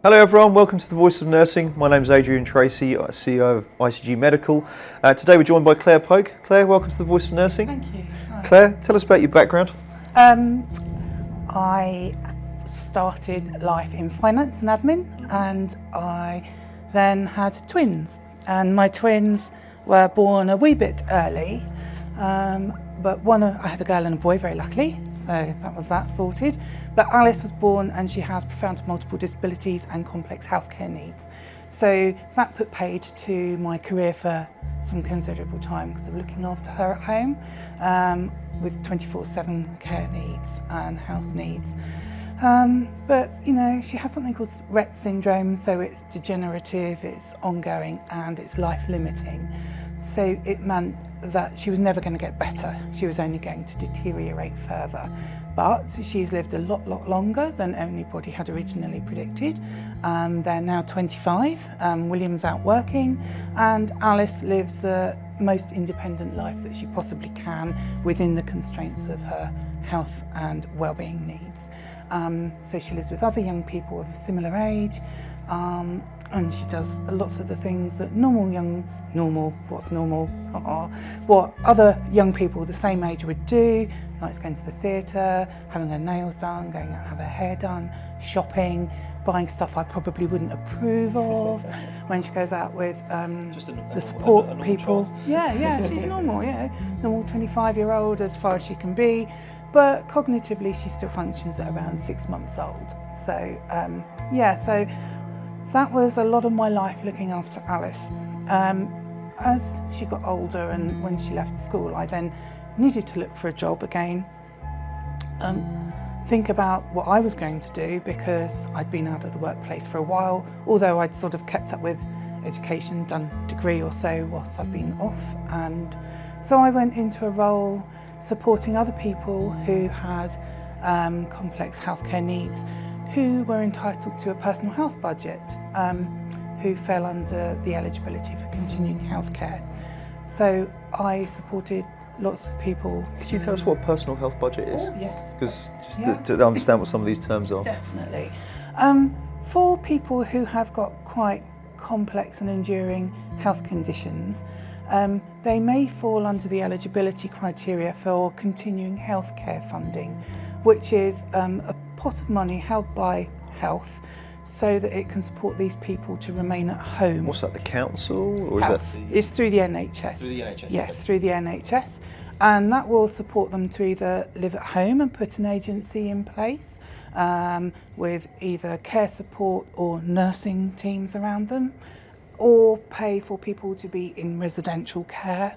Hello everyone, welcome to the Voice of Nursing. My name is Adrian Tracy, CEO of ICG Medical. Today we're joined by Claire Pogue. Claire, welcome to the Voice of Nursing. Thank you. Hi. Claire, tell us about your background. I started life in finance and admin, and I then had twins. And my twins were born a wee bit early, but I had a girl and a boy, very luckily, so that was that sorted. But Alice was born and she has profound multiple disabilities and complex healthcare needs. So that put paid to my career for some considerable time because of looking after her at home with 24/7 care needs and health needs. But you know, she has something called Rett syndrome, so it's degenerative, it's ongoing and it's life limiting. So it meant that she was never going to get better, she was only going to deteriorate further. But she's lived a lot longer than anybody had originally predicted. They're now 25, William's out working, and Alice lives the most independent life that she possibly can within the constraints of her health and well-being needs. So she lives with other young people of a similar age, and she does lots of the things that what other young people the same age would do, like going to the theatre, having her nails done, going out to have her hair done, shopping, buying stuff I probably wouldn't approve of. When she goes out with the support people. Child. Yeah, she's normal, normal 25-year-old as far as she can be, but cognitively she still functions at around 6 months old. So so that was a lot of my life looking after Alice. As she got older and when she left school, I then needed to look for a job again, think about what I was going to do because I'd been out of the workplace for a while, although I'd sort of kept up with education, done a degree or so whilst I've been off. And so I went into a role supporting other people who had complex healthcare needs, who were entitled to a personal health budget, who fell under the eligibility for continuing healthcare. So I supported lots of people. Could you tell us what a personal health budget is? Oh, yes. Because to understand what some of these terms are. Definitely. For people who have got quite complex and enduring health conditions, they may fall under the eligibility criteria for continuing healthcare funding, which is a pot of money held by health so that it can support these people to remain at home. What's that, the council? Or Health. It's through the NHS. Through the NHS? Yes, Okay. through the NHS. And that will support them to either live at home and put an agency in place with either care support or nursing teams around them, or pay for people to be in residential care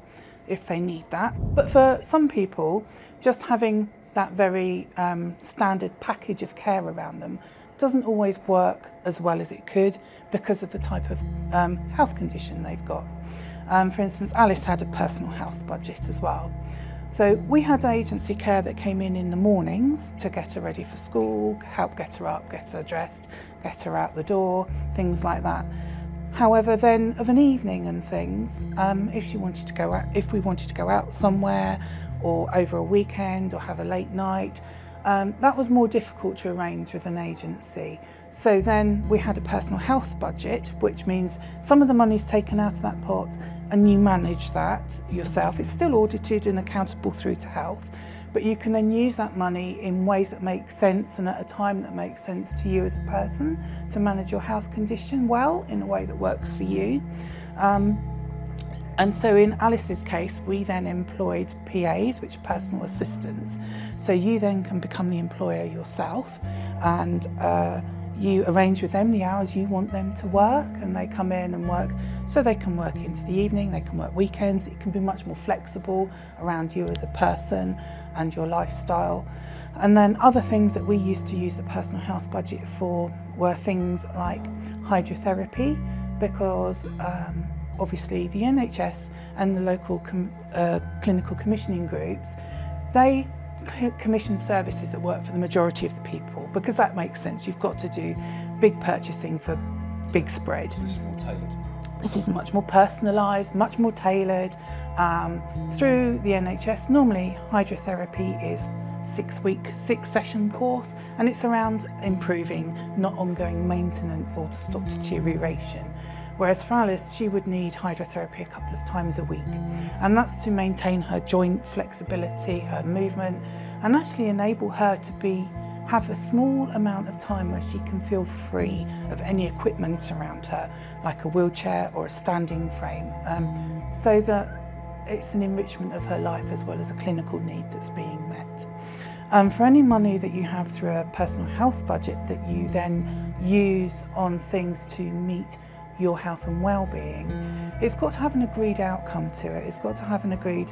if they need that. But for some people, just having that very standard package of care around them doesn't always work as well as it could because of the type of health condition they've got. For instance, Alice had a personal health budget as well. So we had agency care that came in the mornings to get her ready for school, help get her up, get her dressed, get her out the door, things like that. However, then of an evening and things, if we wanted to go out somewhere or over a weekend or have a late night, that was more difficult to arrange with an agency. So then we had a personal health budget, which means some of the money's taken out of that pot and you manage that yourself. It's still audited and accountable through to health, but you can then use that money in ways that make sense and at a time that makes sense to you as a person to manage your health condition well in a way that works for you. And so in Alice's case, we then employed PAs, which are personal assistants. So you then can become the employer yourself and you arrange with them the hours you want them to work, and they come in and work. So they can work into the evening, they can work weekends. It can be much more flexible around you as a person and your lifestyle. And then other things that we used to use the personal health budget for were things like hydrotherapy, because obviously the NHS and the local clinical commissioning groups, they commission services that work for the majority of the people, because that makes sense. You've got to do big purchasing for big spread. So this is more tailored? This is much more personalised, much more tailored through the NHS. Normally hydrotherapy is 6-session course, and it's around improving, not ongoing maintenance or to stop deterioration. Whereas for Alice, she would need hydrotherapy a couple of times a week, and that's to maintain her joint flexibility, her movement, and actually enable her to have a small amount of time where she can feel free of any equipment around her, like a wheelchair or a standing frame, so that it's an enrichment of her life as well as a clinical need that's being met. For any money that you have through a personal health budget that you then use on things to meet your health and well-being, it's got to have an agreed outcome to it. It's got to have an agreed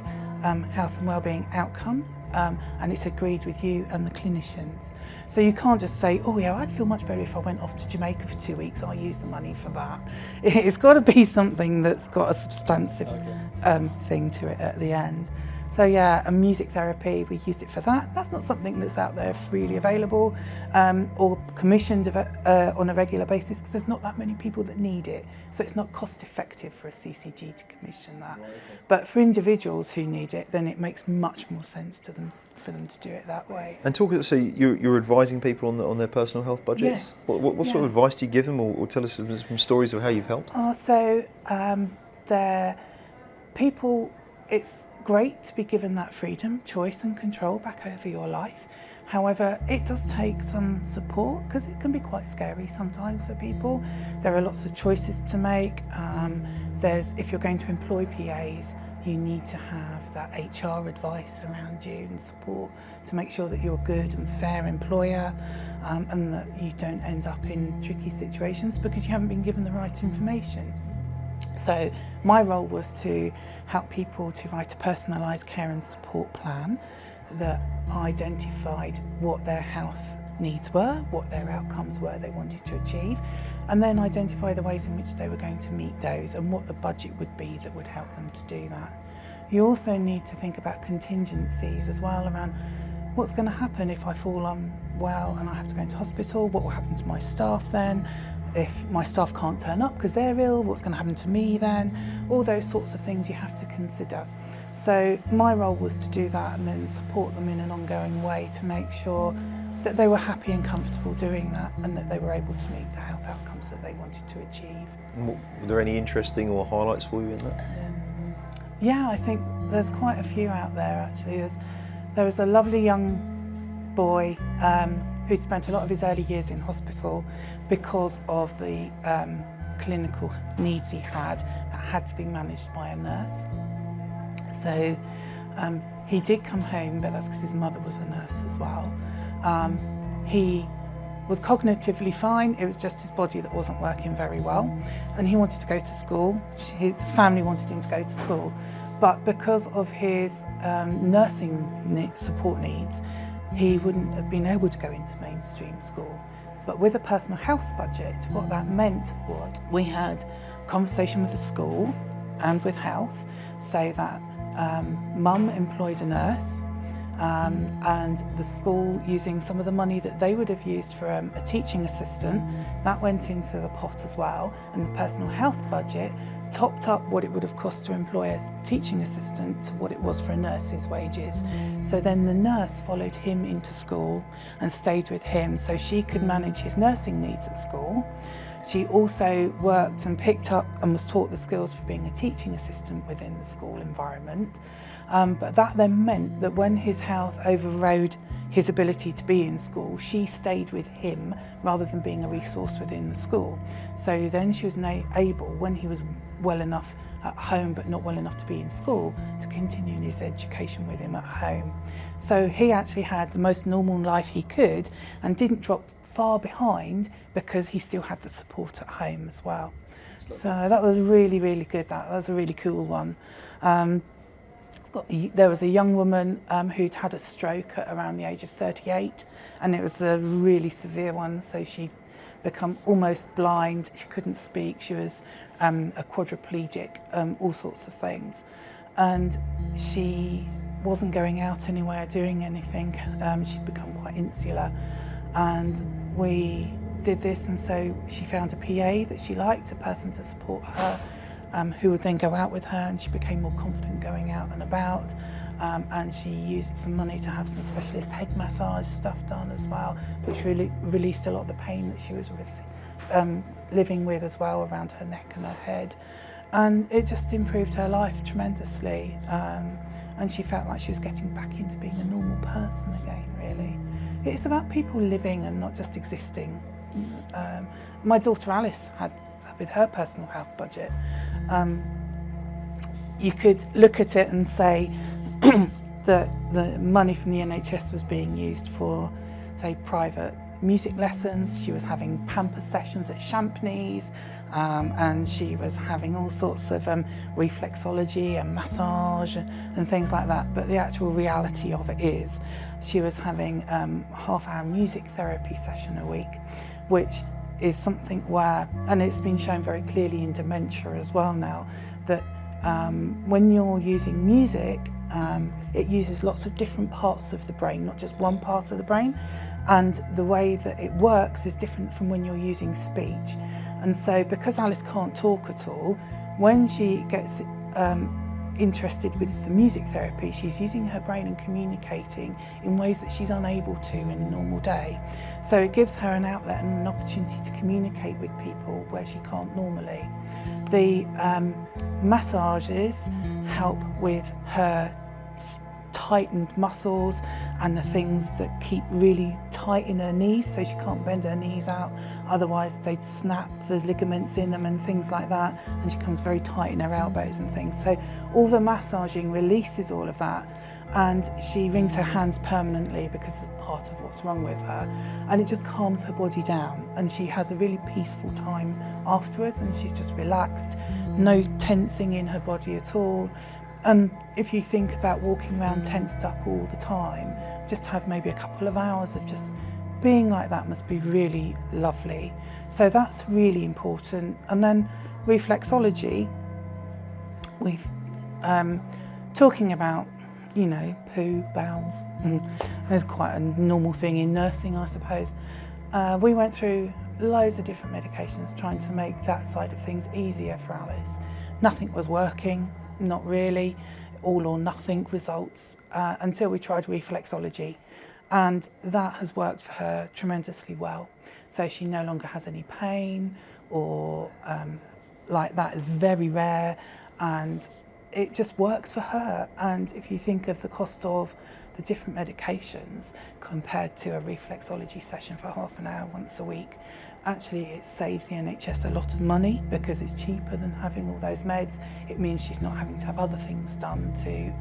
health and well-being outcome, and it's agreed with you and the clinicians. So you can't just say, oh yeah, I'd feel much better if I went off to Jamaica for 2 weeks, I'll use the money for that. It's got to be something that's got a substantive thing to it at the end. So yeah, and music therapy, we used it for that. That's not something that's out there freely available or commissioned on a regular basis, because there's not that many people that need it. So it's not cost effective for a CCG to commission that. Right, okay. But for individuals who need it, then it makes much more sense to them for them to do it that way. And so you're advising people on their personal health budgets? Yes. What sort of advice do you give them, or tell us some stories of how you've helped? It's great to be given that freedom, choice and control back over your life. However, it does take some support, because it can be quite scary sometimes for people. There are lots of choices to make. If you're going to employ PAs, you need to have that HR advice around you and support to make sure that you're a good and fair employer, and that you don't end up in tricky situations because you haven't been given the right information. So my role was to help people to write a personalised care and support plan that identified what their health needs were, what their outcomes were they wanted to achieve, and then identify the ways in which they were going to meet those and what the budget would be that would help them to do that. You also need to think about contingencies as well around what's going to happen if I fall unwell and I have to go into hospital, what will happen to my staff then? If my staff can't turn up because they're ill, what's going to happen to me then? All those sorts of things you have to consider. So my role was to do that and then support them in an ongoing way to make sure that they were happy and comfortable doing that, and that they were able to meet the health outcomes that they wanted to achieve. Were there any interesting or highlights for you in that? Yeah, I think there's quite a few out there actually. There was a lovely young boy who'd spent a lot of his early years in hospital because of the clinical needs he had that had to be managed by a nurse. So he did come home, but that's because his mother was a nurse as well. He was cognitively fine, it was just his body that wasn't working very well, and he wanted to go to school. His family wanted him to go to school, but because of his nursing support needs, he wouldn't have been able to go into mainstream school. But with a personal health budget, what that meant was we had a conversation with the school and with health, so that mum employed a nurse, and the school, using some of the money that they would have used for a teaching assistant, that went into the pot as well, and the personal health budget topped up what it would have cost to employ a teaching assistant to what it was for a nurse's wages. So then the nurse followed him into school and stayed with him so she could manage his nursing needs at school. She also worked and picked up and was taught the skills for being a teaching assistant within the school environment. But that then meant that when his health overrode his ability to be in school, she stayed with him rather than being a resource within the school. So then she was able, when he was well enough at home but not well enough to be in school, to continue his education with him at home. So he actually had the most normal life he could and didn't drop far behind because he still had the support at home as well. So that was really, really good. That was a really cool one. There was a young woman who'd had a stroke at around the age of 38, and it was a really severe one, so she'd become almost blind, she couldn't speak, she was a quadriplegic, all sorts of things. And she wasn't going out anywhere, doing anything. She'd become quite insular. And we did this, and so she found a PA that she liked, a person to support her, who would then go out with her, and she became more confident going out and about. and she used some money to have some specialist head massage stuff done as well, which really released a lot of the pain that she was living with as well around her neck and her head. And it just improved her life tremendously. And she felt like she was getting back into being a normal person again, really. It's about people living and not just existing. My daughter Alice had, with her personal health budget, you could look at it and say that the money from the NHS was being used for, say, private music lessons. She was having pamper sessions at Champneys, and she was having all sorts of reflexology and massage and things like that. But the actual reality of it is she was having half-hour music therapy session a week, which is something where, and it's been shown very clearly in dementia as well now, that when you're using music, it uses lots of different parts of the brain, not just one part of the brain, and the way that it works is different from when you're using speech. And so because Alice can't talk at all, when she gets interested with the music therapy, she's using her brain and communicating in ways that she's unable to in a normal day. So it gives her an outlet and an opportunity to communicate with people where she can't normally. The massages help with her tightened muscles and the things that keep really tight in her knees, so she can't bend her knees out, otherwise they'd snap the ligaments in them and things like that, and she becomes very tight in her elbows and things. So all the massaging releases all of that, and she wrings her hands permanently because it's part of what's wrong with her, and it just calms her body down, and she has a really peaceful time afterwards, and she's just relaxed, no tensing in her body at all. And if you think about walking around tensed up all the time, just have maybe a couple of hours of just being like that must be really lovely. So that's really important. And then reflexology, we've talking about, you know, poo, bowels. There's quite a normal thing in nursing, I suppose. We went through loads of different medications trying to make that side of things easier for Alice. Nothing was working. Not really, all or nothing results, until we tried reflexology, and that has worked for her tremendously well. So she no longer has any pain, or like that is very rare, and it just works for her. And if you think of the cost of the different medications compared to a reflexology session for half an hour once a week, actually it saves the NHS a lot of money because it's cheaper than having all those meds. It means she's not having to have other things done to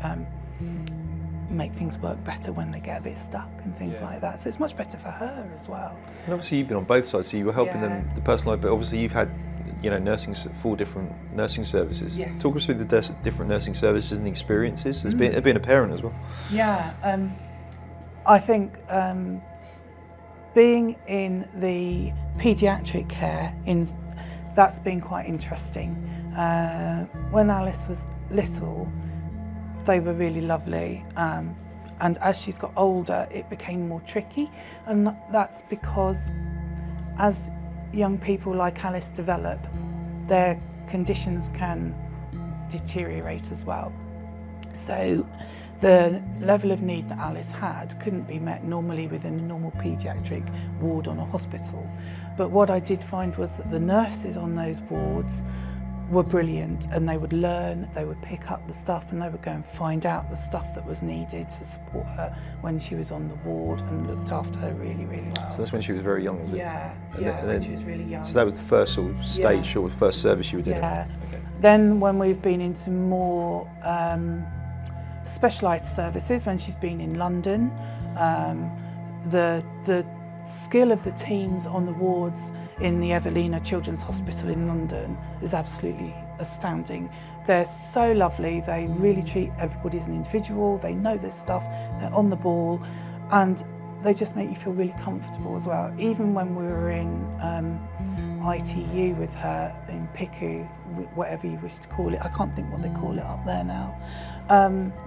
make things work better when they get a bit stuck and things like that. So it's much better for her as well. And obviously you've been on both sides, so you were helping them, the personalised, but obviously you've had, you know, 4 different nursing services. Yes. Talk us through the different nursing services and the experiences as being a parent as well. Yeah, I think being in the paediatric care, that's been quite interesting. When Alice was little, they were really lovely, and as she's got older it became more tricky, and that's because as young people like Alice develop, their conditions can deteriorate as well. So the level of need that Alice had couldn't be met normally within a normal paediatric ward on a hospital. But what I did find was that the nurses on those wards were brilliant, and they would learn, they would pick up the stuff, and they would go and find out the stuff that was needed to support her when she was on the ward, and looked after her really, really well. So that's when she was very young, was it? Yeah, when she was really young. So that was the first sort of stage, or the first service you were doing? Yeah. Okay. Then when we've been into more specialised services, when she's been in London, the skill of the teams on the wards in the Evelina Children's Hospital in London is absolutely astounding. They're so lovely, they really treat everybody as an individual, they know their stuff, they're on the ball, and they just make you feel really comfortable as well. Even when we were in ITU with her in PICU, whatever you wish to call it, I can't think what they call it up there now,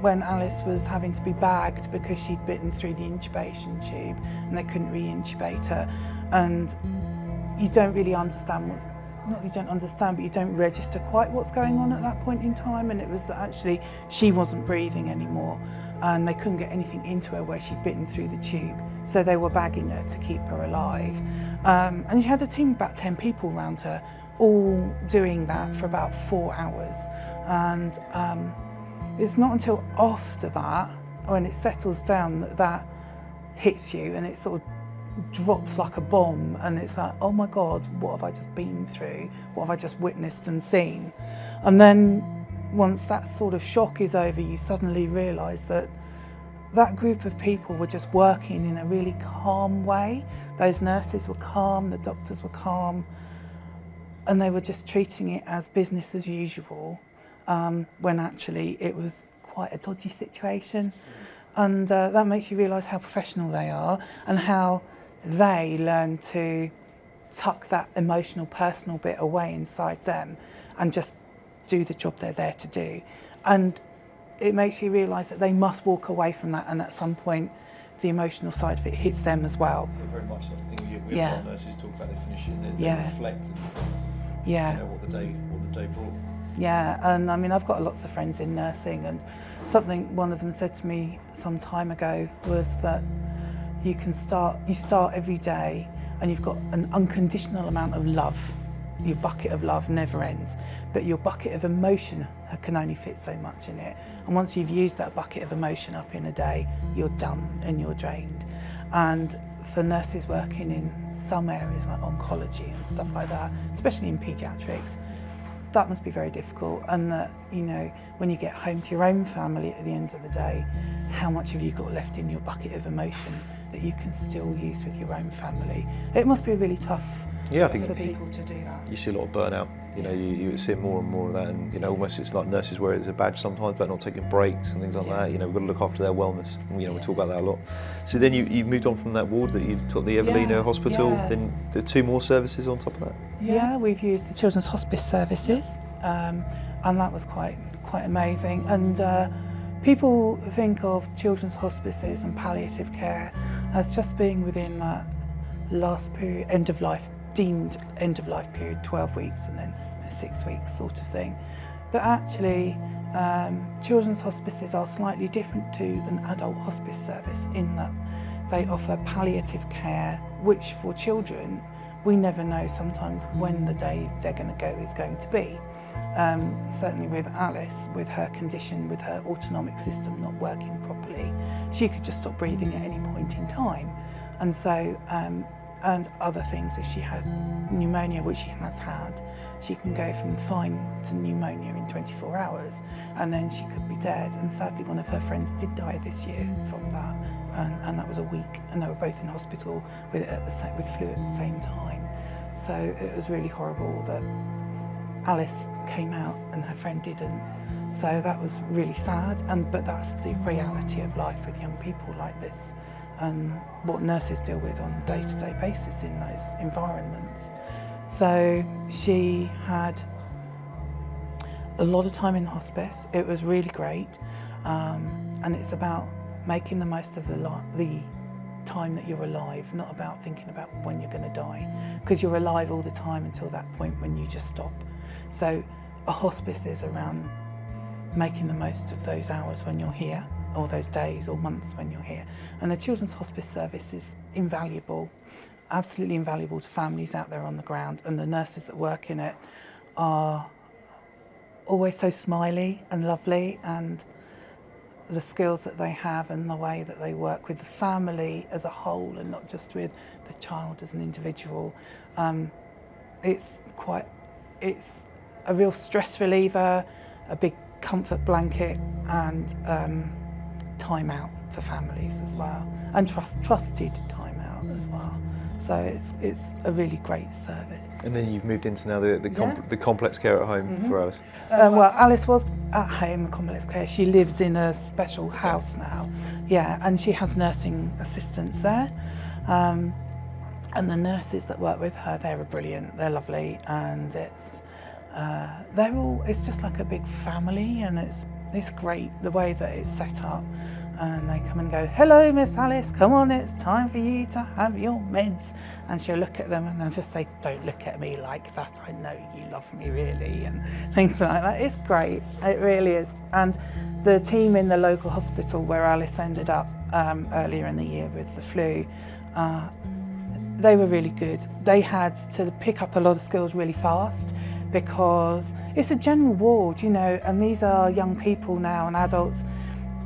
when Alice was having to be bagged because she'd bitten through the intubation tube and they couldn't re-intubate her, and you don't really understand not that you don't understand, but you don't register quite what's going on at that point in time. And it was that actually she wasn't breathing anymore, and they couldn't get anything into her where she'd bitten through the tube. So they were bagging her to keep her alive. And she had a team of about 10 people around her, all doing that for about 4 hours. And it's not until after that, when it settles down, that hits you, and it sort of drops like a bomb, and it's like, oh my God, what have I just been through? What have I just witnessed and seen? And then once that sort of shock is over, you suddenly realise that that group of people were just working in a really calm way. Those nurses were calm, the doctors were calm, and they were just treating it as business as usual, when actually it was quite a dodgy situation. And that makes you realise how professional they are, and how they learn to tuck that emotional, personal bit away inside them and just do the job they're there to do. And it makes you realise that they must walk away from that, and at some point the emotional side of it hits them as well. Yeah, very much so. I think we have nurses talk about, they finish it and they reflect and what the day brought. Yeah, and I mean, I've got lots of friends in nursing, and something one of them said to me some time ago was that you start every day and you've got an unconditional amount of love. Your bucket of love never ends, but your bucket of emotion can only fit so much in it. And once you've used that bucket of emotion up in a day, you're done and you're drained. And for nurses working in some areas like oncology and stuff like that, especially in paediatrics, that must be very difficult. And that, you know, when you get home to your own family at the end of the day, how much have you got left in your bucket of emotion that you can still use with your own family? It must be really tough I think for people to do that. You see a lot of burnout. You know, you see more and more of that, and you know, almost it's like nurses wear it as a badge sometimes, but not taking breaks and things like that. You know, we've got to look after their wellness. You know, we talk about that a lot. So then you moved on from that ward that you taught, the Evelina Hospital. Then the 2 more services on top of that. Yeah, we've used the Children's Hospice services, and that was quite amazing. And people think of children's hospices and palliative care as just being within that last period, deemed end of life period, 12 weeks and then 6 weeks sort of thing. But actually, children's hospices are slightly different to an adult hospice service in that they offer palliative care, which for children, we never know sometimes when the day they're going to go is going to be. Certainly with Alice, with her condition, with her autonomic system not working properly, she could just stop breathing at any point in time. And so, and other things, if she had pneumonia, which she has had, she can go from fine to pneumonia in 24 hours, and then she could be dead. And sadly, one of her friends did die this year from that, and that was a week, and they were both in hospital with flu at the same time. So it was really horrible that Alice came out and her friend didn't. So that was really sad, but that's the reality of life with young people like this, and what nurses deal with on a day-to-day basis in those environments. So she had a lot of time in hospice. It was really great, and it's about making the most of the time that you're alive, not about thinking about when you're going to die, because you're alive all the time until that point when you just stop. So a hospice is around making the most of those hours when you're here, or those days or months when you're here. And the Children's Hospice Service is invaluable, absolutely invaluable to families out there on the ground, and the nurses that work in it are always so smiley and lovely, and the skills that they have and the way that they work with the family as a whole and not just with the child as an individual. It's a real stress reliever, a big comfort blanket, and time out for families as well, and trusted time out as well. So it's a really great service. And then you've moved into now the complex care at home for Alice. Well, Alice was at home, complex care. She lives in a special house now. Yeah, and she has nursing assistants there. And the nurses that work with her, they're brilliant. They're lovely, and it's just like a big family, and it's great the way that it's set up. and they come and go, "Hello, Miss Alice, come on, it's time for you to have your meds." And she'll look at them and they'll just say, "Don't look at me like that, I know you love me really," and things like that. It's great, it really is. And the team in the local hospital where Alice ended up earlier in the year with the flu, they were really good. They had to pick up a lot of skills really fast because it's a general ward, you know, and these are young people now and adults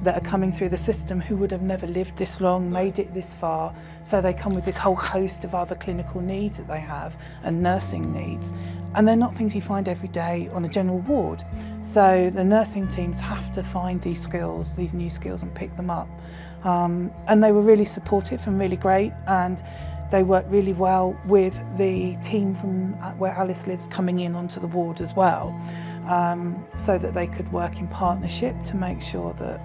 that are coming through the system who would have never lived this long, made it this far. So they come with this whole host of other clinical needs that they have and nursing needs. And they're not things you find every day on a general ward. So the nursing teams have to find these skills, these new skills, and pick them up. And they were really supportive and really great. And they worked really well with the team from where Alice lives coming in onto the ward as well, so that they could work in partnership to make sure that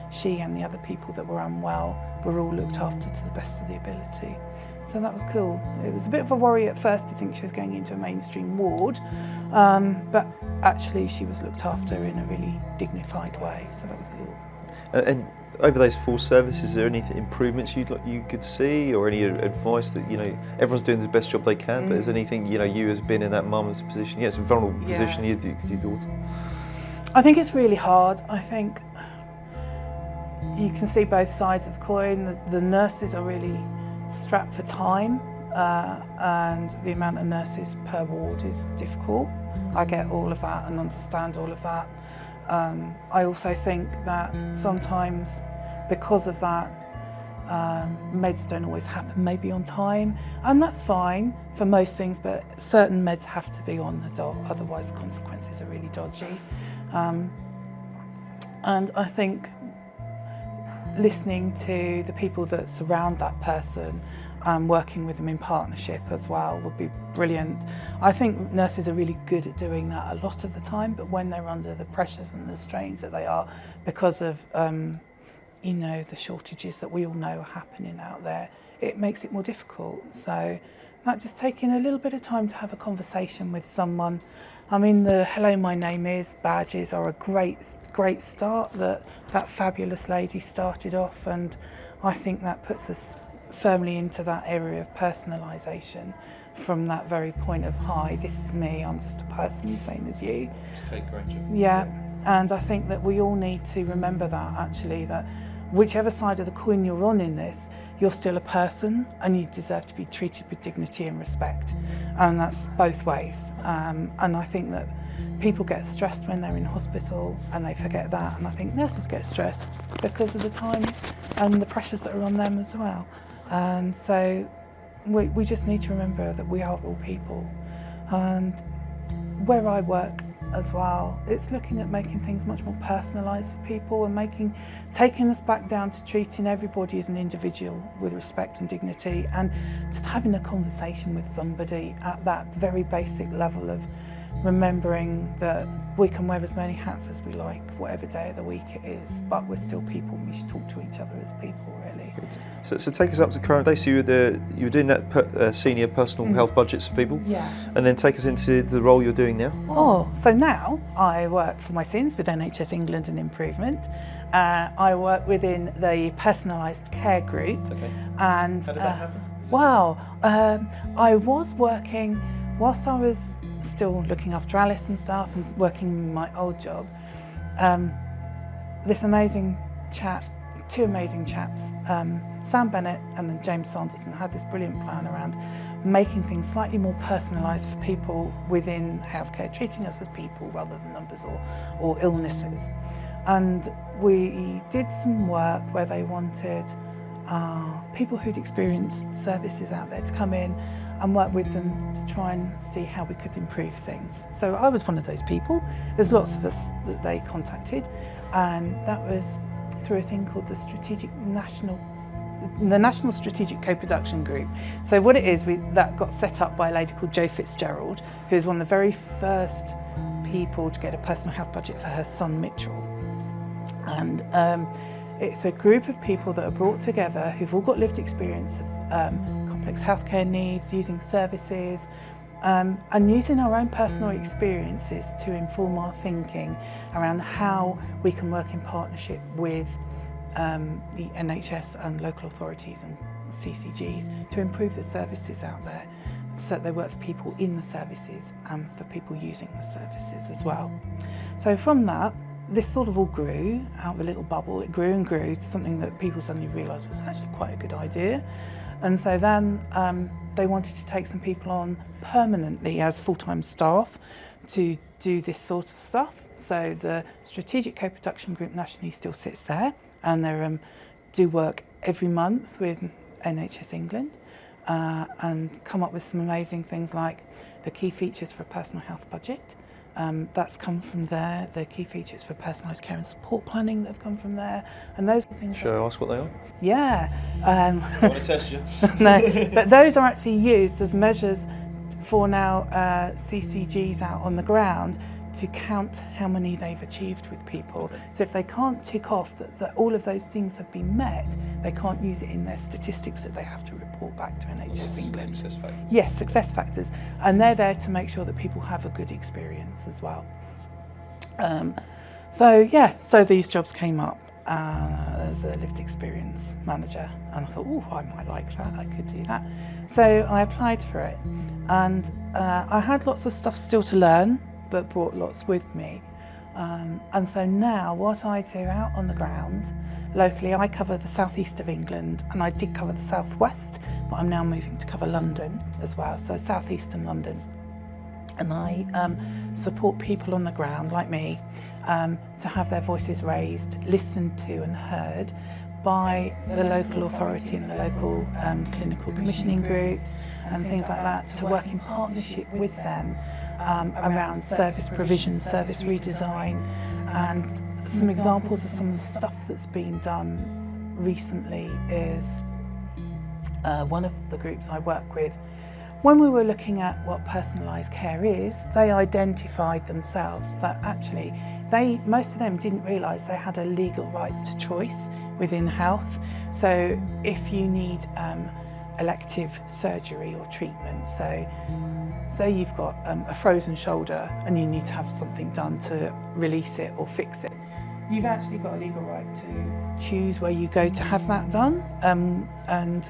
she and the other people that were unwell were all looked after to the best of the ability. So that was cool. It was a bit of a worry at first to think she was going into a mainstream ward, but actually she was looked after in a really dignified way, so that was cool. And over those 4 services, is there any improvements you could see, or any advice that, you know, everyone's doing the best job they can, but is anything, you know, you as been in that mum's position, it's a vulnerable position, you I think it's really hard. I think you can see both sides of the coin. The nurses are really strapped for time, and the amount of nurses per ward is difficult. I get all of that and understand all of that. I also think that sometimes because of that, meds don't always happen maybe on time, and that's fine for most things, but certain meds have to be on the dot, otherwise the consequences are really dodgy. And I think listening to the people that surround that person and working with them in partnership as well would be brilliant. I think nurses are really good at doing that a lot of the time, but when they're under the pressures and the strains that they are because of you know, the shortages that we all know are happening out there, it makes it more difficult. So that just taking a little bit of time to have a conversation with someone. I mean, the "Hello, my name is" badges are a great start that fabulous lady started off, and I think that puts us firmly into that area of personalisation from that very point of, "Hi, this is me, I'm just a person, same as you." It's Kate Granger. Yeah, and I think that we all need to remember that, actually, that whichever side of the coin you're on in this, you're still a person and you deserve to be treated with dignity and respect, and that's both ways. And I think that people get stressed when they're in hospital and they forget that, and I think nurses get stressed because of the time and the pressures that are on them as well. And so we just need to remember that we are all people. And where I work as well, it's looking at making things much more personalised for people and taking us back down to treating everybody as an individual with respect and dignity, and just having a conversation with somebody at that very basic level of remembering that we can wear as many hats as we like, whatever day of the week it is, but we're still people and we should talk to each other as people, really. So take us up to current day. So you were doing that senior personal health budgets for people? Yes. And then take us into the role you're doing now? So now I work for my sins with NHS England and Improvement. I work within the Personalised care group. Okay. And how did that happen? Wow. I was working, whilst I was still looking after Alice and stuff and working my old job, this amazing chap, 2 amazing chaps, Sam Bennett and then James Sanderson, had this brilliant plan around making things slightly more personalised for people within healthcare, treating us as people rather than numbers or illnesses. And we did some work where they wanted people who'd experienced services out there to come in and work with them to try and see how we could improve things. So I was one of those people. There's lots of us that they contacted, and that was through a thing called the National Strategic Co-Production Group. So what it is, that got set up by a lady called Jo Fitzgerald, who's one of the very first people to get a personal health budget for her son Mitchell. And it's a group of people that are brought together who've all got lived experience of complex healthcare needs, using services, and using our own personal experiences to inform our thinking around how we can work in partnership with the NHS and local authorities and CCGs to improve the services out there, so that they work for people in the services and for people using the services as well. So from that, this sort of all grew out of a little bubble. It grew and grew to something that people suddenly realised was actually quite a good idea. And so then they wanted to take some people on permanently as full-time staff to do this sort of stuff. So the Strategic Co-Production Group nationally still sits there, and they do work every month with NHS England and come up with some amazing things like the key features for a personal health budget. That's come from there. The key features for personalised care and support planning that have come from there, and those are things. Shall I ask what they are? Yeah. I want to test you. No, but those are actually used as measures for now CCGs out on the ground to count how many they've achieved with people. So if they can't tick off that all of those things have been met, they can't use it in their statistics that they have to report back to NHS England. Success factors. Yes, success factors. And they're there to make sure that people have a good experience as well. So these jobs came up as a lived experience manager, and I thought, oh, I might like that, I could do that. So I applied for it, and I had lots of stuff still to learn, but brought lots with me. And so now what I do out on the ground, locally, I cover the southeast of England, and I did cover the southwest, but I'm now moving to cover London as well, so southeast and London. And I support people on the ground, like me, to have their voices raised, listened to and heard by the local authority and the local clinical commissioning groups and things like that, to work in partnership with them around service provision, service redesign, and some examples of some of the stuff that's been done recently is one of the groups I work with. When we were looking at what personalised care is, they identified themselves that actually most of them didn't realise they had a legal right to choice within health. So if you need elective surgery or treatment, so say you've got a frozen shoulder and you need to have something done to release it or fix it, you've actually got a legal right to choose where you go to have that done, and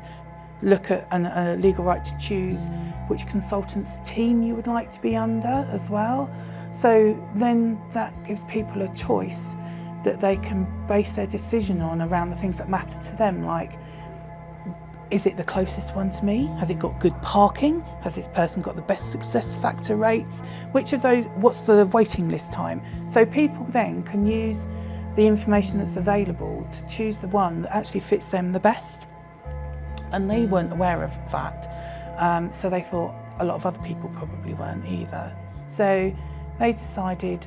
look at a legal right to choose which consultant's team you would like to be under as well. So then that gives people a choice that they can base their decision on around the things that matter to them, like, is it the closest one to me? Has it got good parking? Has this person got the best success factor rates? Which of those, what's the waiting list time? So people then can use the information that's available to choose the one that actually fits them the best. And they weren't aware of that. So they thought a lot of other people probably weren't either. So they decided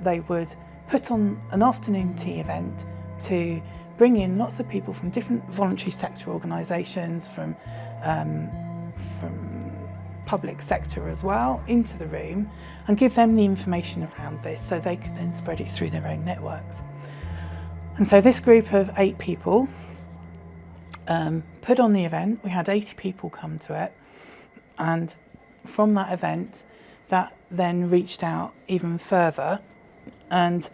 they would put on an afternoon tea event to bring in lots of people from different voluntary sector organisations, from public sector as well, into the room and give them the information around this so they could then spread it through their own networks. And so this group of 8 people put on the event. We had 80 people come to it, and from that event that then reached out even further, and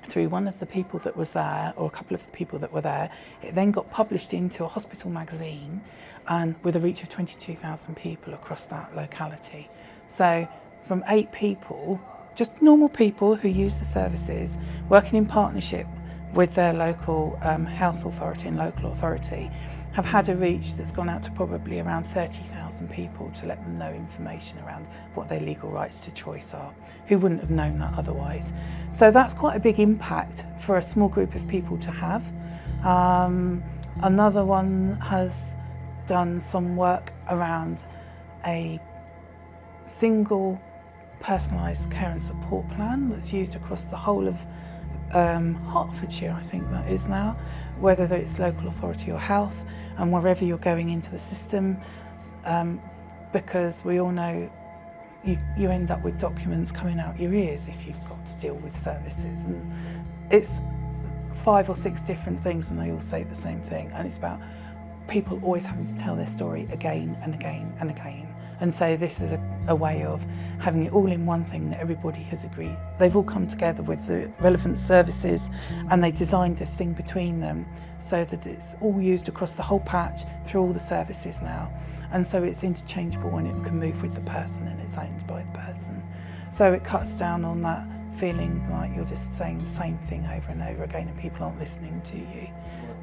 through one of the people that was there, or a couple of the people that were there, it then got published into a hospital magazine, and with a reach of 22,000 people across that locality. So from 8 people, just normal people who use the services, working in partnership with their local health authority and local authority, have had a reach that's gone out to probably around 30,000 people to let them know information around what their legal rights to choice are, who wouldn't have known that otherwise. So that's quite a big impact for a small group of people to have. Another one has done some work around a single personalised care and support plan that's used across the whole of Hertfordshire, I think that is now, whether it's local authority or health, and wherever you're going into the system, because we all know you end up with documents coming out your ears if you've got to deal with services, and it's 5 or 6 different things and they all say the same thing, and it's about people always having to tell their story again and again and again. And so this is a way of having it all in one thing that everybody has agreed. They've all come together with the relevant services and they designed this thing between them so that it's all used across the whole patch through all the services now. And so it's interchangeable and it can move with the person and it's owned by the person. So it cuts down on that feeling like you're just saying the same thing over and over again and people aren't listening to you.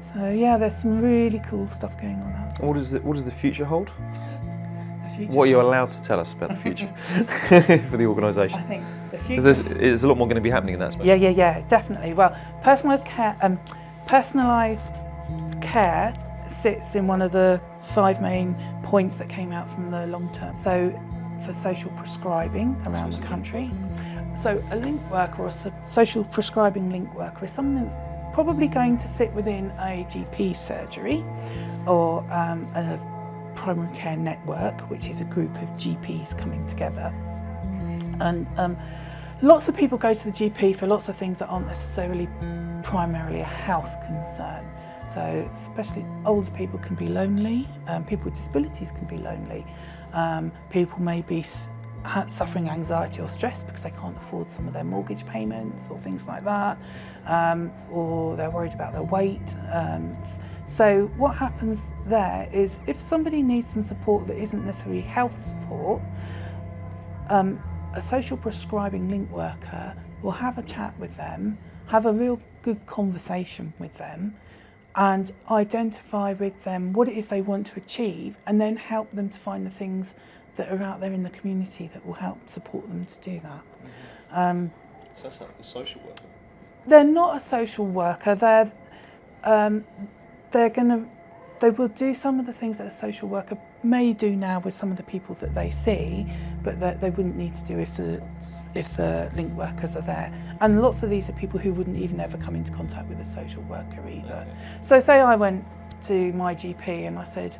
So yeah, there's some really cool stuff going on out there. What does the future hold? Future What are you holds. allowed to tell us about the future for the organisation? I think the future. There's a lot more going to be happening in that space. Yeah, definitely. Well, personalised care sits in one of the 5 main points that came out from the long term. So, for social prescribing around the country. So, a link worker or a social prescribing link worker is someone that's probably going to sit within a GP surgery or a primary care network, which is a group of GPs coming together. And lots of people go to the GP for lots of things that aren't necessarily primarily a health concern. So especially older people can be lonely, people with disabilities can be lonely, people may be suffering anxiety or stress because they can't afford some of their mortgage payments or things like that, or they're worried about their weight. So what happens there is if somebody needs some support that isn't necessarily health support, a social prescribing link worker will have a chat with them, have a real good conversation with them and identify with them what it is they want to achieve and then help them to find the things that are out there in the community that will help support them to do that. So that's like a social worker? They're not a social worker, they will do some of the things that a social worker may do now with some of the people that they see, but that they wouldn't need to do if the link workers are there. And lots of these are people who wouldn't even ever come into contact with a social worker either. Okay. So say I went to my GP and I said,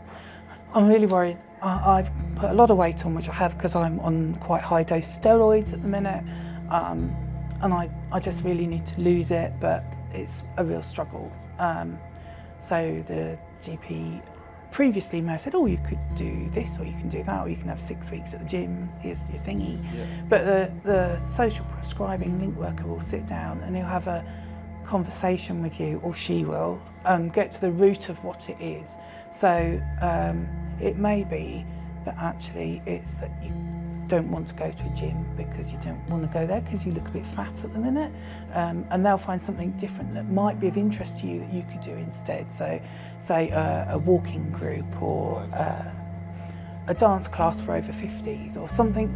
I'm really worried, I've put a lot of weight on, which I have because I'm on quite high dose steroids at the minute, and I just really need to lose it, but it's a real struggle. So the GP previously may have said, oh, you could do this or you can do that or you can have 6 weeks at the gym, here's your thingy. Yeah. But the social prescribing link worker will sit down and he'll have a conversation with you, or she will, get to the root of what it is. So it may be that actually it's that you don't want to go to a gym because you don't want to go there because you look a bit fat at the minute, and they'll find something different that might be of interest to you that you could do instead. So say a walking group or a dance class for over 50s or something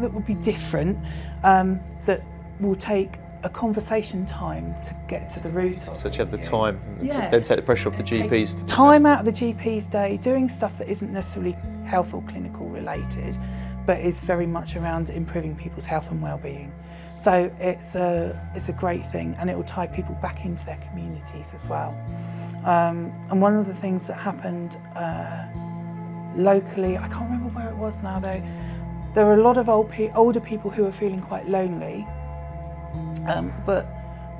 that would be different, that will take a conversation time to get to the root of. So you have the time, then take the pressure off the GPs. Time out of the GP's day, doing stuff that isn't necessarily health or clinical related, but is very much around improving people's health and well-being. So it's a great thing, and it will tie people back into their communities as well. And one of the things that happened locally, I can't remember where it was now though, there were a lot of older people who were feeling quite lonely, but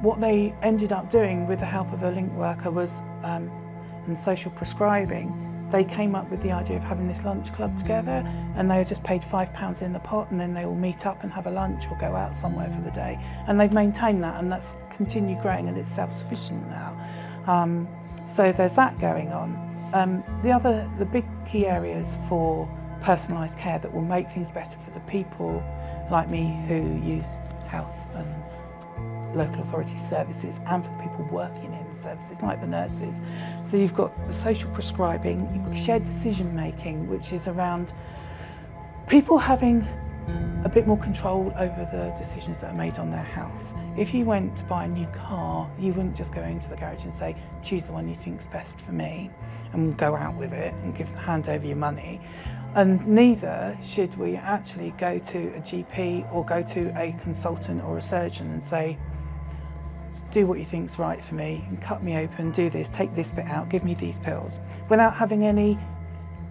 what they ended up doing with the help of a link worker was, and social prescribing, they came up with the idea of having this lunch club together, and they just paid £5 in the pot, and then they all meet up and have a lunch or go out somewhere for the day. And they've maintained that, and that's continued growing, and it's self-sufficient now. So there's that going on. The big key areas for personalised care that will make things better for the people like me who use health and local authority services, and for the people working in the services like the nurses. So you've got the social prescribing, you've got shared decision making, which is around people having a bit more control over the decisions that are made on their health. If you went to buy a new car, you wouldn't just go into the garage and say, choose the one you think's best for me, and go out with it and hand over your money. And neither should we actually go to a GP or go to a consultant or a surgeon and say, do what you think's right for me, and cut me open, do this, take this bit out, give me these pills, without having any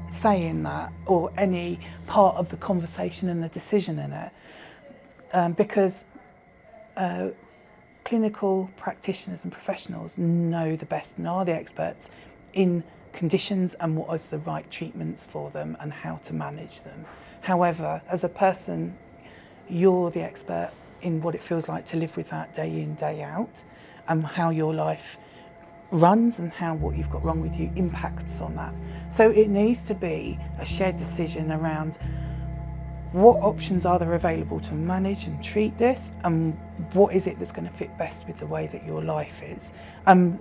say in that or any part of the conversation and the decision in it, because clinical practitioners and professionals know the best and are the experts in conditions and what is the right treatments for them and how to manage them. However, as a person, you're the expert in what it feels like to live with that day in, day out, and how your life runs and how what you've got wrong with you impacts on that. So it needs to be a shared decision around what options are there available to manage and treat this, and what is it that's going to fit best with the way that your life is.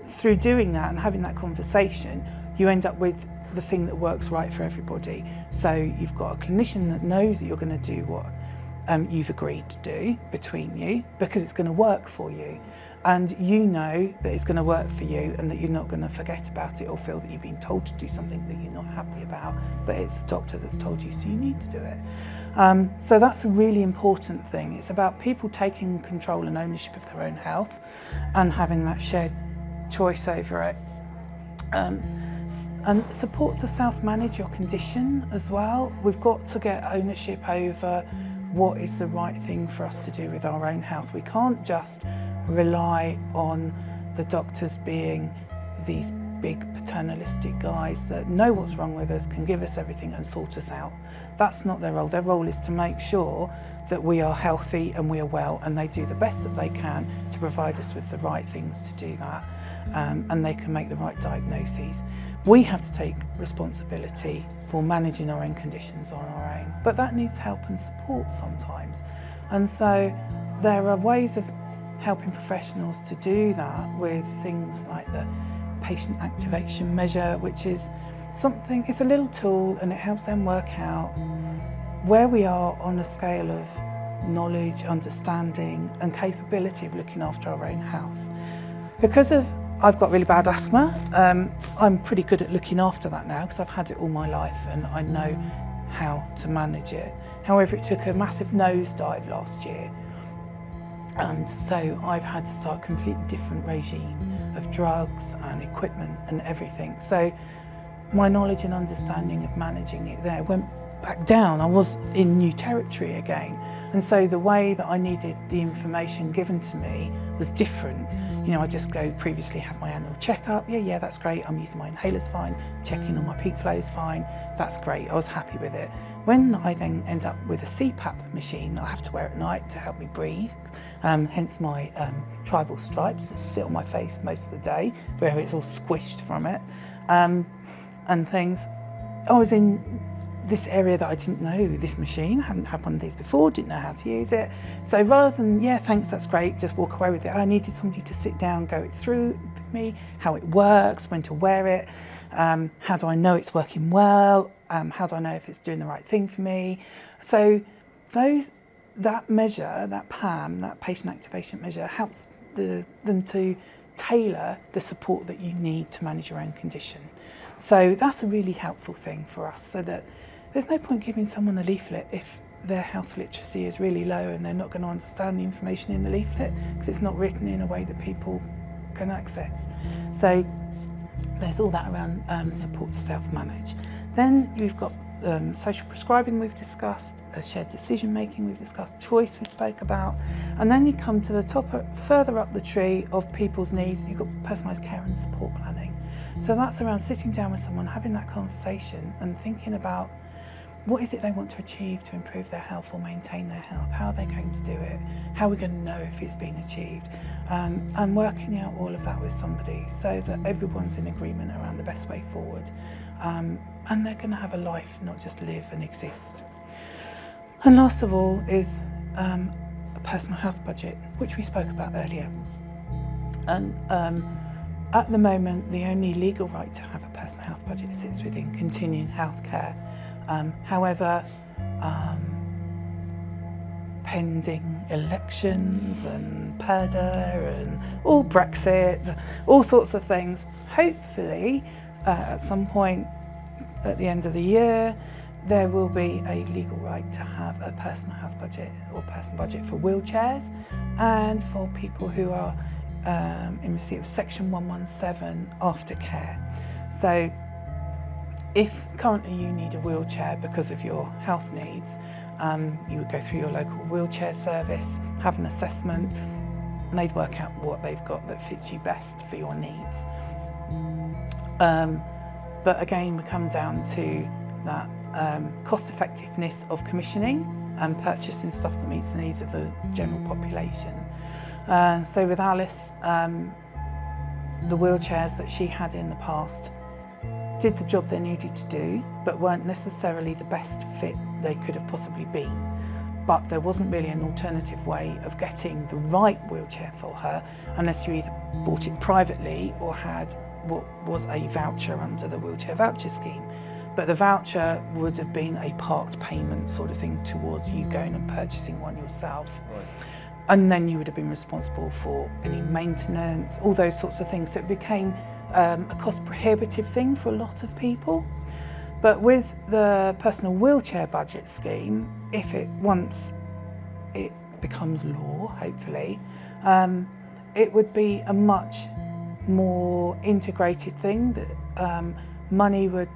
Through doing that and having that conversation, you end up with the thing that works right for everybody. So you've got a clinician that knows that you're going to do what you've agreed to do between you, because it's going to work for you, and you know that it's going to work for you and that you're not going to forget about it or feel that you've been told to do something that you're not happy about, but it's the doctor that's told you, so you need to do it. So that's a really important thing. It's about people taking control and ownership of their own health and having that shared choice over it. And support to self-manage your condition as well. We've got to get ownership over what is the right thing for us to do with our own health. We can't just rely on the doctors being these big paternalistic guys that know what's wrong with us, can give us everything and sort us out. That's not their role. Their role is to make sure that we are healthy and we are well, and they do the best that they can to provide us with the right things to do that, and they can make the right diagnoses. We have to take responsibility for managing our own conditions on our own, but that needs help and support sometimes. And so there are ways of helping professionals to do that with things like the patient activation measure, which is something, it's a little tool and it helps them work out where we are on a scale of knowledge, understanding and capability of looking after our own health. Because I've got really bad asthma, I'm pretty good at looking after that now because I've had it all my life and I know how to manage it. However, it took a massive nosedive last year, and so I've had to start a completely different regime of drugs and equipment and everything. So my knowledge and understanding of managing it there went back down. I was in new territory again. And so the way that I needed the information given to me was different. You know, I just go previously have my annual checkup. Yeah, that's great. I'm using my inhalers fine. Checking on my peak flows fine. That's great. I was happy with it. When I then end up with a CPAP machine that I have to wear at night to help me breathe, hence my tribal stripes that sit on my face most of the day, where it's all squished from it, and things. I was in this area that I didn't know this machine. I hadn't had one of these before, didn't know how to use it. So rather than, yeah, thanks, that's great, just walk away with it, I needed somebody to sit down, go it through with me, how it works, when to wear it, how do I know it's working well, how do I know if it's doing the right thing for me. So that measure, that PAM, that patient activation measure, helps them to tailor the support that you need to manage your own condition. So that's a really helpful thing for us, so that there's no point giving someone a leaflet if their health literacy is really low and they're not going to understand the information in the leaflet because it's not written in a way that people can access. So there's all that around support to self-manage. Then you've got social prescribing we've discussed, shared decision making we've discussed, choice we spoke about, and then you come to the top, further up the tree of people's needs, you've got personalised care and support planning. So that's around sitting down with someone, having that conversation and thinking about what is it they want to achieve to improve their health or maintain their health, how are they going to do it, how are we going to know if it's been achieved, and working out all of that with somebody so that everyone's in agreement around the best way forward, and they're going to have a life, not just live and exist. And last of all is a personal health budget, which we spoke about earlier. And at the moment, the only legal right to have a personal health budget sits within continuing healthcare. However, pending elections and PERDA and all Brexit, all sorts of things, hopefully at some point at the end of the year, there will be a legal right to have a personal health budget or personal budget for wheelchairs and for people who are in receipt of Section 117 aftercare. So if currently you need a wheelchair because of your health needs, you would go through your local wheelchair service, have an assessment, and they'd work out what they've got that fits you best for your needs. But again, we come down to that cost effectiveness of commissioning and purchasing stuff that meets the needs of the general population. So with Alice, the wheelchairs that she had in the past did the job they needed to do, but weren't necessarily the best fit they could have possibly been. But there wasn't really an alternative way of getting the right wheelchair for her unless you either bought it privately or had what was a voucher under the wheelchair voucher scheme. But the voucher would have been a part payment sort of thing towards you going and purchasing one yourself. Right. And then you would have been responsible for any maintenance, all those sorts of things. So it became a cost prohibitive thing for a lot of people. But with the personal wheelchair budget scheme, once it becomes law, hopefully, it would be a much more integrated thing that money would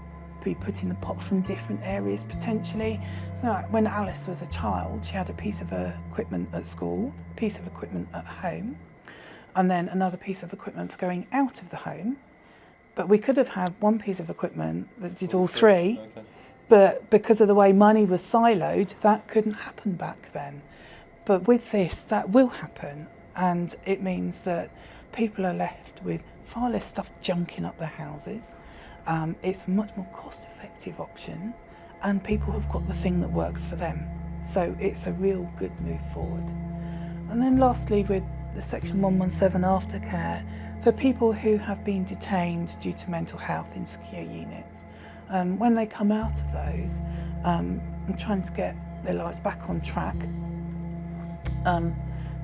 be put in the pot from different areas potentially. So like when Alice was a child, she had a piece of equipment at school, a piece of equipment at home, and then another piece of equipment for going out of the home. But we could have had one piece of equipment that did all three, Okay. but because of the way money was siloed, that couldn't happen back then. But with this, that will happen, and it means that people are left with far less stuff junking up their houses. It's a much more cost-effective option, and people have got the thing that works for them. So it's a real good move forward. And then lastly, with the Section 117 aftercare, for people who have been detained due to mental health in secure units, when they come out of those and trying to get their lives back on track,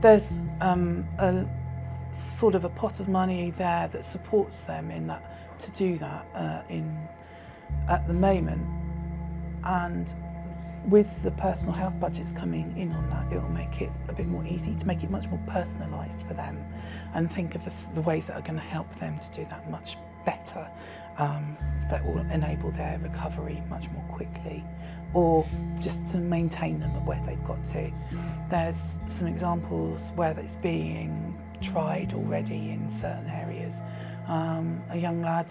there's a sort of a pot of money there that supports them in that, to do that at the moment. And with the personal health budgets coming in on that, it'll make it a bit more easy to make it much more personalised for them and think of the ways that are going to help them to do that much better, that will enable their recovery much more quickly, or just to maintain them at where they've got to. There's some examples where it's being tried already in certain areas. A young lad,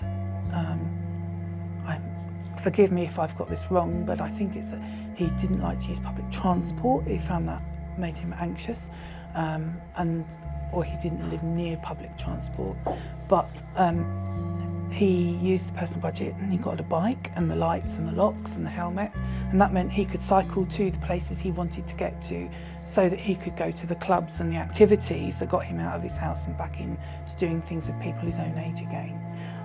forgive me if I've got this wrong, but I think it's that he didn't like to use public transport. He found that made him anxious, or he didn't live near public transport. But he used the personal budget and he got a bike and the lights and the locks and the helmet, and that meant he could cycle to the places he wanted to get to, so that he could go to the clubs and the activities that got him out of his house and back in to doing things with people his own age again.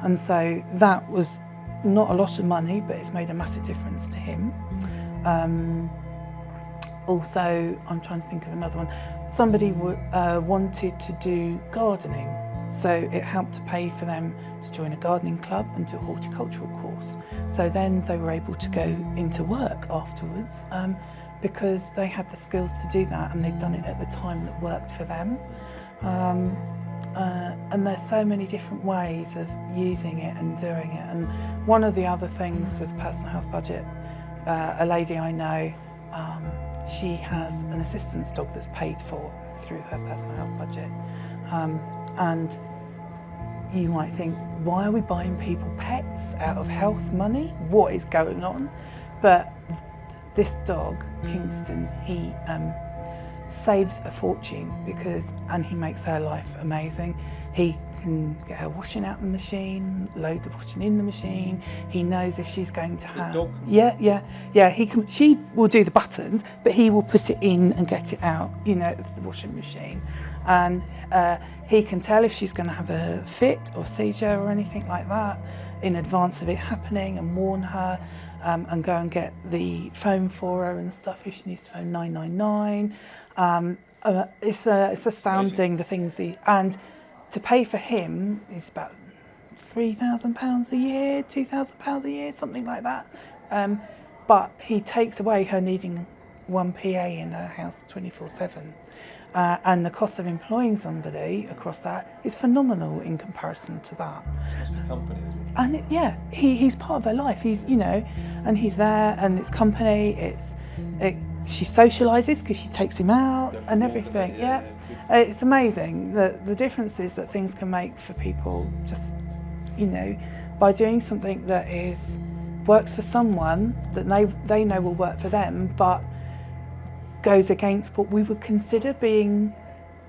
And so that was not a lot of money, but it's made a massive difference to him. Also, I'm trying to think of another one. Somebody wanted to do gardening, so it helped to pay for them to join a gardening club and do a horticultural course. So then they were able to go into work afterwards, because they had the skills to do that and they'd done it at the time that worked for them. And there's so many different ways of using it and doing it. And one of the other things with personal health budget, a lady I know, she has an assistance dog that's paid for through her personal health budget. And you might think, why are we buying people pets out of health money? What is going on? But this dog, Kingston, he saves a fortune and he makes her life amazing. He can get her washing out the machine, load the washing in the machine. He knows if she's going to have... dog? Yeah. She will do the buttons, but he will put it in and get it out, of the washing machine. And he can tell if she's going to have a fit or seizure or anything like that in advance of it happening, and warn her, and go and get the phone for her and stuff if she needs to phone 999. It's astounding, the things and to pay for him is about £3,000 a year, £2,000 a year, something like that. But he takes away her needing one PA in her house 24/7. And the cost of employing somebody across that is phenomenal in comparison to that. That's a company, isn't it? And he's part of her life. He's, and he's there, and it's company. She socialises because she takes him out. Definitely. And everything. Yeah. It's amazing the differences that things can make for people. Just, by doing something that works for someone that they know will work for them, but goes against what we would consider being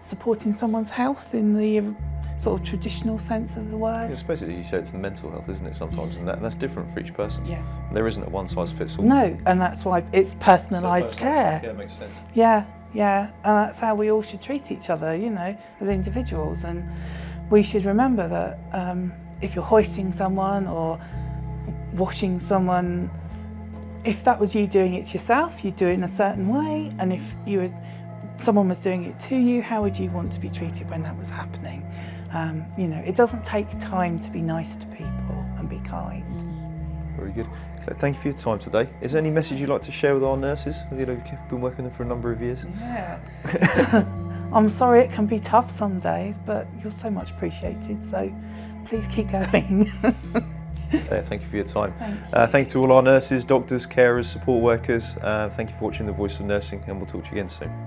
supporting someone's health in the sort of traditional sense of the word. It's basically, as you said, it's the mental health, isn't it, sometimes, and that's different for each person. Yeah. There isn't a one-size-fits-all. No, and that's why it's personalised care. Yeah, makes sense. Yeah, and that's how we all should treat each other, you know, as individuals. And we should remember that if you're hoisting someone or washing someone, if that was you doing it yourself, you'd do it in a certain way, and if someone was doing it to you, how would you want to be treated when that was happening? You know, it doesn't take time to be nice to people and be kind. Very good. Claire, thank you for your time today. Is there any message you'd like to share with our nurses? You know, you've been working with them for a number of years. Yeah. I'm sorry it can be tough some days, but you're so much appreciated, so please keep going. Thank you for your time. Thank you to all our nurses, doctors, carers, support workers. Thank you for watching The Voice of Nursing, and we'll talk to you again soon.